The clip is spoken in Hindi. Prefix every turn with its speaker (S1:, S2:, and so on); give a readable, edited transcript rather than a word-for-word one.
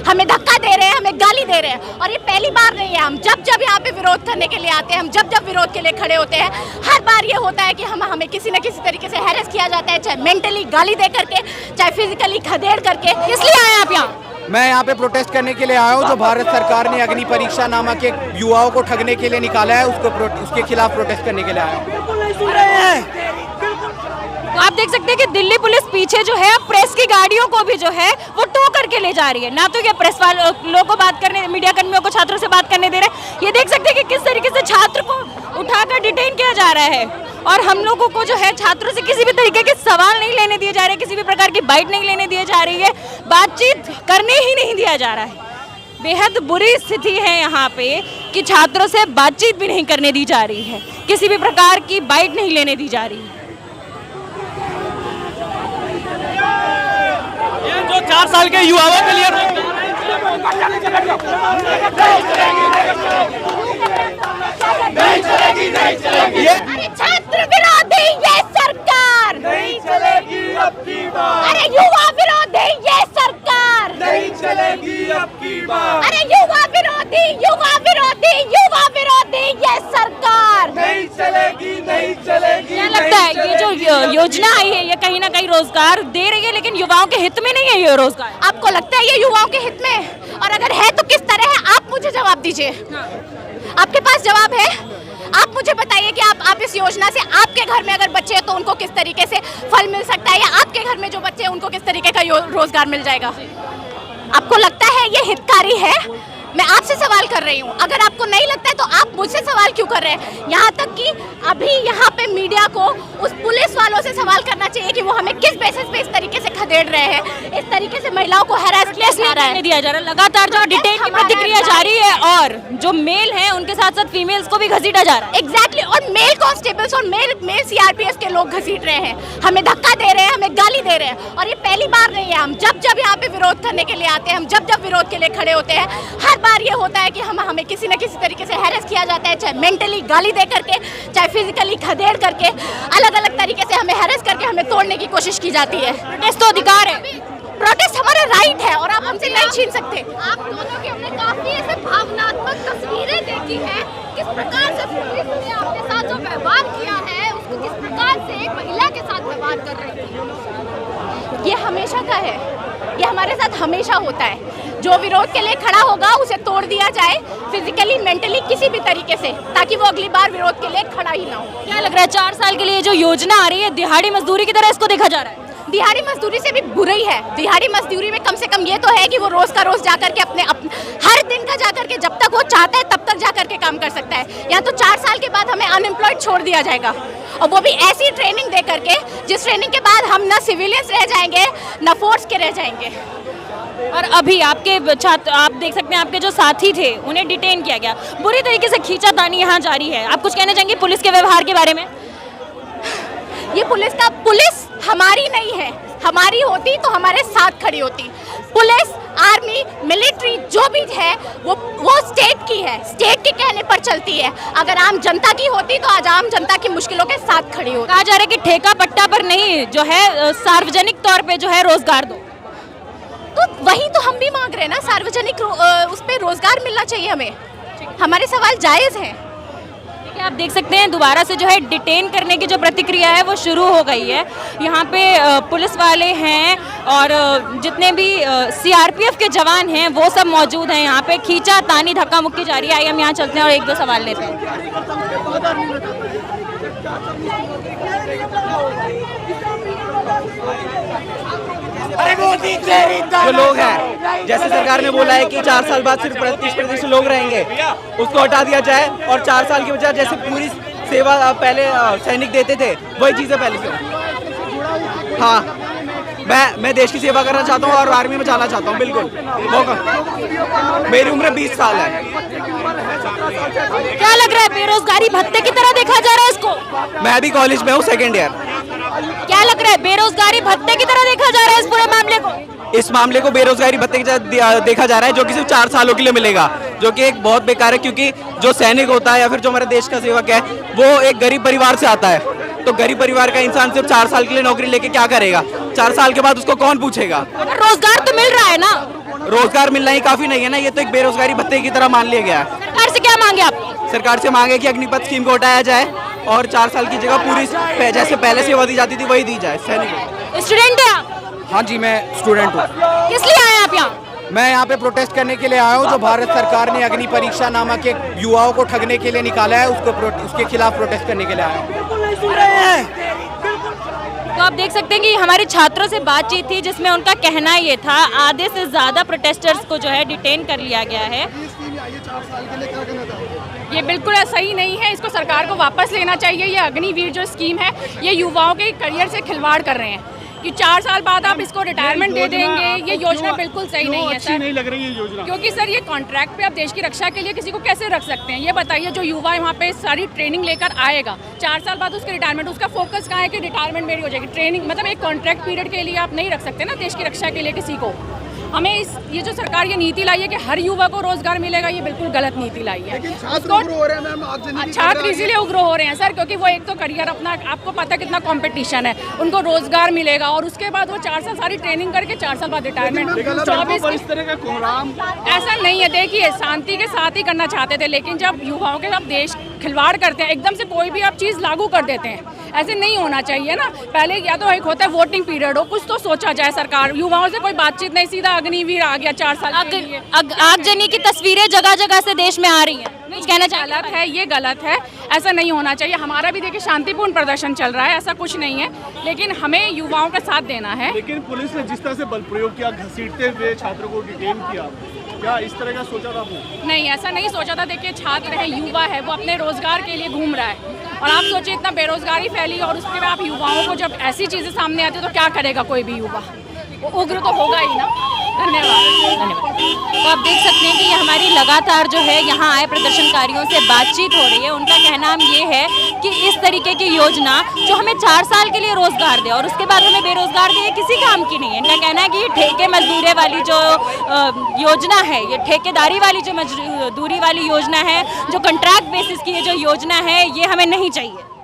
S1: हमें धक्का दे रहे हैं, हमें गाली दे रहे हैं। और ये पहली बार नहीं है, हम जब जब यहाँ पे विरोध करने के लिए आते हैं, हम जब जब विरोध के लिए खड़े होते हैं, हर बार ये होता है कि हमें किसी न किसी तरीके से हैरेस किया जाता है, चाहे मेंटली गाली दे करके, चाहे फिजिकली खदेड़ करके। इसलिए आए आप यहाँ?
S2: मैं यहाँ पे प्रोटेस्ट करने के लिए आया हूँ। जो भारत सरकार ने अग्नि परीक्षा नामक एक युवाओं को ठगने के लिए निकाला है, उसके खिलाफ प्रोटेस्ट करने के लिए आया हूँ।
S3: आप देख सकते हैं कि दिल्ली पुलिस पीछे जो है प्रेस की गाड़ियों को भी जो है वो टो करके ले जा रही है। ना तो ये प्रेस वालों को बात करने, मीडिया कर्मियों को छात्रों से बात करने दे रहे हैं। ये देख सकते हैं कि किस तरीके से छात्र को उठाकर डिटेन किया जा रहा है और हम लोगों को जो है छात्रों से किसी भी तरीके के सवाल नहीं लेने दिए जा रहे, किसी भी प्रकार की बाइट नहीं लेने दिए जा रही है, बातचीत करने ही नहीं दिया जा रहा है। बेहद बुरी स्थिति है यहाँ पे कि छात्रों से बातचीत भी नहीं करने दी जा रही है, किसी भी प्रकार की बाइट नहीं लेने दी जा रही है।
S4: ये जो 4 साल के युवाओं के लिए
S1: अरे छात्र विरोधी ये सरकार
S4: नहीं चलेगी अब की बार।
S1: अरे युवा विरोधी ये सरकार
S4: नहीं चलेगी अब की बार।
S1: अरे युवा विरोधी ये सरकार
S4: नहीं चलेगी, नहीं चलेगी।
S3: क्या लगता है ये जो योजना आई है ये कहीं ना कहीं रोजगार दे रही है, लेकिन युवाओं के हित में नहीं है ये रोजगार?
S1: आपको लगता है ये युवाओं के हित में? और अगर है तो किस तरह है? आप मुझे जवाब दीजिए। आपके पास जवाब है? आप मुझे बताइए कि आप इस योजना से आपके घर में अगर बच्चे हैं तो उनको किस तरीके से फल मिल सकता है, या आपके घर में जो बच्चे हैं उनको किस तरीके का रोजगार मिल जाएगा? आपको लगता है ये हितकारी है? मैं आपसे सवाल कर रही हूँ। अगर आपको नहीं लगता है तो आप मुझसे सवाल क्यों कर रहे हैं? यहाँ तक कि अभी यहाँ पे मीडिया को उस पुलिस वालों से सवाल करना चाहिए कि वो हमें किस बेसिस पे इस तरीके से खदेड़ रहे हैं, इस तरीके से महिलाओं को हैरेस किया जा रहा है।
S3: दिया जा रहा है लगातार जो डिटेन की प्रतिक्रिया जारी है और जो मेल है उनके साथ साथ फीमेल्स को भी घसीटा जा रहा है।
S1: एग्जैक्टली और मेल कांस्टेबल्स और मेल सीआरपीएफ के लोग घसीट रहे हैं, हमें धक्का दे रहे हैं, हमें गाली दे रहे हैं। और ये पहली बार नहीं है, हम जब जब यहाँ पे विरोध करने के लिए आते हैं, हम जब जब विरोध के लिए खड़े होते हैं, हर बार ये होता है कि हमें किसी न किसी तरीके से हैरेस किया जाता है, चाहे मेंटली गाली दे करके, चाहे फिजिकली खदेड़ करके, अलग अलग तरीके से हमें हैरेस करके हमें तोड़ने की कोशिश की जाती है।
S3: प्रोटेस्ट तो अधिकार है,
S1: प्रोटेस्ट हमारा राइट है और आप हमसे नहीं छीन सकते। आप दोनों की हमने काफी ऐसे भावनात्मक तस्वीरें देखी हैं, किस प्रकार से पुलिस ने आपके साथ जो व्यवहार किया है, उसको किस प्रकार से एक महिला के साथ व्यवहार कर रही थी। ये हमेशा का है, ये हमारे साथ हमेशा होता है। जो विरोध के लिए खड़ा होगा उसे तोड़ दिया जाए, फिजिकली मेंटली किसी भी तरीके से, ताकि वो अगली बार विरोध के लिए खड़ा ही ना हो।
S3: क्या लग रहा है 4 साल के लिए जो योजना आ रही है दिहाड़ी मजदूरी की तरह इसको देखा जा रहा है?
S1: दिहाड़ी मजदूरी से भी बुरी है। दिहाड़ी मजदूरी में कम से कम ये तो है कि वो रोज का रोज जाकर के अपने हर दिन का जाकर के जब तक वो चाहता है तब तक जाकर के काम कर सकता है। यहाँ तो 4 साल के बाद हमें अनएम्प्लॉयड छोड़ दिया जाएगा, और वो भी ऐसी ट्रेनिंग दे करके जिस ट्रेनिंग के बाद हम ना सिविलियंस रह जाएंगे ना फोर्स के रह जाएंगे।
S3: और अभी आपके छात्र, आप देख सकते हैं आपके जो साथी थे उन्हें डिटेन किया गया, बुरी तरीके से खींचातानी यहाँ जारी है। आप कुछ कहना चाहेंगे पुलिस के व्यवहार के बारे में?
S1: ये पुलिस हमारी नहीं है, हमारी होती तो हमारे साथ खड़ी होती। पुलिस, आर्मी, मिलिट्री जो भी है वो स्टेट की है, स्टेट के कहने पर चलती है। अगर आम जनता की होती तो आज आम जनता की मुश्किलों के साथ खड़ी होती।
S3: कहा जा रहा है कि ठेका पट्टा पर नहीं, जो है सार्वजनिक तौर पे जो है रोजगार दो,
S1: तो वही तो हम भी मांग रहे हैं ना, सार्वजनिक उस पे रोजगार मिलना चाहिए हमें। हमारे सवाल जायज़ हैं।
S3: आप देख सकते हैं दोबारा से जो है डिटेन करने की जो प्रतिक्रिया है वो शुरू हो गई है। यहाँ पे पुलिस वाले हैं और जितने भी सीआरपीएफ के जवान हैं वो सब मौजूद हैं। यहाँ पे खींचा तानी धक्का मुक्की जारी है। आइए हम यहाँ चलते हैं और 1-2 सवाल लेते हैं।
S2: जो लोग हैं, जैसे सरकार ने बोला है कि 4 साल बाद सिर्फ 35% लोग रहेंगे, उसको हटा दिया जाए और 4 साल की बजाय जैसे पूरी सेवा पहले सैनिक देते थे वही चीज़ें पहले से। हाँ, मैं देश की सेवा करना चाहता हूँ और आर्मी में जाना चाहता हूँ। बिल्कुल, मेरी उम्र 20 साल है।
S3: क्या लग रहा है बेरोजगारी भत्ते की तरह देखा जा रहा है इसको?
S2: मैं अभी कॉलेज में हूँ, 2nd ईयर।
S3: क्या लग रहा है बेरोजगारी भत्ते की तरह देखा जा रहा है इस पूरे मामले को?
S2: इस मामले को बेरोजगारी भत्ते की तरह देखा जा रहा है, जो कि सिर्फ 4 सालों के लिए मिलेगा, जो कि एक बहुत बेकार है। क्योंकि जो सैनिक होता है या फिर जो हमारे देश का सेवक है वो एक गरीब परिवार से आता है, तो गरीब परिवार का इंसान सिर्फ 4 साल के लिए नौकरी लेके क्या करेगा? 4 साल के बाद उसको कौन पूछेगा?
S3: रोजगार तो मिल रहा है ना?
S2: रोजगार मिलना ही काफी नहीं है ना, ये तो एक बेरोजगारी भत्ते की तरह मान लिया गया है।
S3: सरकार से क्या मांगे आप?
S2: सरकार से मांगे कि अग्निपथ स्कीम को हटाया जाए और 4 साल की जगह पूरी जैसे पहले सेवा दी जाती थी वही दी जाए सैनिक।
S3: स्टूडेंट है आप?
S5: हाँ जी, मैं स्टूडेंट हूँ।
S3: किस लिए आए आप यहाँ?
S5: मैं यहाँ पे प्रोटेस्ट करने के लिए आया हूँ। जो भारत सरकार ने अग्नि परीक्षा नामक एक युवाओं को ठगने के लिए निकाला है, उसके खिलाफ प्रोटेस्ट करने के लिए आया हूँ।
S3: तो आप देख सकते हैं कि हमारे छात्रों से बातचीत थी जिसमें उनका कहना ये था, आधे से ज़्यादा प्रोटेस्टर्स को जो है डिटेन कर लिया गया है।
S6: ये बिल्कुल सही नहीं है, इसको सरकार को वापस लेना चाहिए। ये अग्निवीर जो स्कीम है ये युवाओं के करियर से खिलवाड़ कर रहे हैं कि 4 साल बाद आप इसको रिटायरमेंट दे देंगे। ये योजना बिल्कुल सही नहीं है सर,
S4: नहीं लग रही है योजना,
S6: क्योंकि सर ये कॉन्ट्रैक्ट पे आप देश की रक्षा के लिए किसी को कैसे रख सकते हैं? ये बताइए, जो युवा वहाँ पे सारी ट्रेनिंग लेकर आएगा 4 साल बाद उसके रिटायरमेंट, उसका फोकस कहाँ है कि रिटायरमेंट मेरी हो जाएगी? ट्रेनिंग मतलब एक कॉन्ट्रैक्ट पीरियड के लिए आप नहीं रख सकते ना देश की रक्षा के लिए किसी को। हमें ये जो सरकार ये नीति लाई है कि हर युवा को रोजगार मिलेगा, ये बिल्कुल गलत नीति लाई है। छात्र इसीलिए उग्र हो रहे हैं सर, क्योंकि वो एक तो करियर अपना, आपको पता कितना कंपटीशन है, उनको रोजगार मिलेगा और उसके बाद वो 4 साल सारी ट्रेनिंग करके 4 साल बाद रिटायरमेंट। 24
S4: तरह का कोहराम
S6: ऐसा नहीं है। देखिए, शांति के साथ ही करना चाहते थे, लेकिन जब युवाओं के साथ देश खिलवाड़ करते हैं, एकदम से कोई भी आप चीज़ लागू कर देते हैं, ऐसे नहीं होना चाहिए ना। पहले या तो एक होता है वोटिंग पीरियड हो, कुछ तो सोचा जाए। सरकार युवाओं से कोई बातचीत नहीं, सीधा अग्निवीर आ गया 4 साल के लिए।
S3: आगजनी की तस्वीरें जगह जगह से देश में आ रही हैं।
S6: कहना गलत है, ये गलत है, ऐसा नहीं होना चाहिए। हमारा भी देखिए शांतिपूर्ण प्रदर्शन चल रहा है, ऐसा कुछ नहीं है, लेकिन हमें युवाओं का साथ देना है।
S4: लेकिन पुलिस ने जिस तरह से बल प्रयोग किया, घसीटते हुए छात्रों को डिटेन किया, क्या इस तरह का सोचा था आपने?
S6: नहीं, ऐसा नहीं सोचा था। देखिए, छात्र है, युवा है, वो अपने रोजगार के लिए घूम रहा है और आप सोचिए इतना बेरोजगारी फैली और उसके बाद आप युवाओं को जब ऐसी चीज़ें सामने आती है तो क्या करेगा कोई भी युवा? वो उग्र तो होगा ही ना। धन्यवाद।
S3: तो आप देख सकते हैं कि ये हमारी लगातार जो है यहाँ आए प्रदर्शनकारियों से बातचीत हो रही है। उनका कहना ये है कि इस तरीके की योजना जो हमें 4 साल के लिए रोजगार दे और उसके बाद हमें बेरोजगार दे, ये किसी काम की नहीं है। इनका कहना है कि ये ठेके मजदूरी वाली जो योजना है, ये ठेकेदारी वाली जो मजदूरी वाली योजना है, जो कॉन्ट्रैक्ट बेसिस की ये जो योजना है, ये हमें नहीं चाहिए।